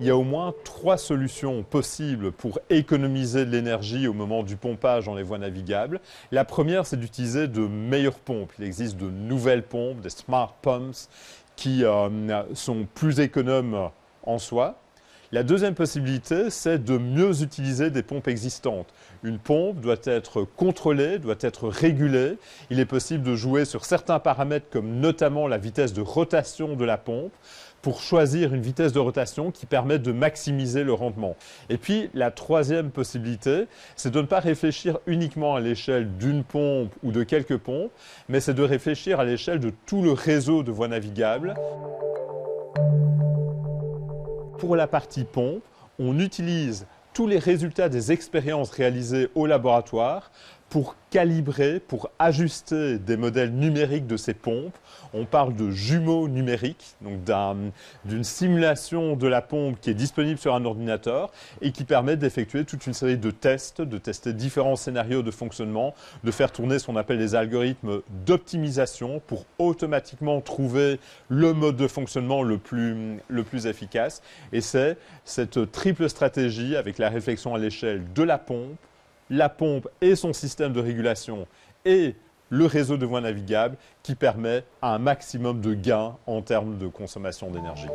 il y a au moins 3 solutions possibles pour économiser de l'énergie au moment du pompage dans les voies navigables. La première, c'est d'utiliser de meilleures pompes. Il existe de nouvelles pompes, des smart pumps, qui sont plus économes en soi. La deuxième possibilité, c'est de mieux utiliser des pompes existantes. Une pompe doit être contrôlée, doit être régulée. Il est possible de jouer sur certains paramètres comme notamment la vitesse de rotation de la pompe pour choisir une vitesse de rotation qui permet de maximiser le rendement. Et puis la troisième possibilité, c'est de ne pas réfléchir uniquement à l'échelle d'une pompe ou de quelques pompes, mais c'est de réfléchir à l'échelle de tout le réseau de voies navigables. Pour la partie pompe, on utilise tous les résultats des expériences réalisées au laboratoire pour calibrer, pour ajuster des modèles numériques de ces pompes. On parle de jumeaux numériques, donc d'une simulation de la pompe qui est disponible sur un ordinateur et qui permet d'effectuer toute une série de tests, de tester différents scénarios de fonctionnement, de faire tourner ce qu'on appelle les algorithmes d'optimisation pour automatiquement trouver le mode de fonctionnement le plus efficace. Et c'est cette triple stratégie avec la réflexion à l'échelle de la pompe et son système de régulation et le réseau de voies navigables qui permet un maximum de gains en termes de consommation d'énergie.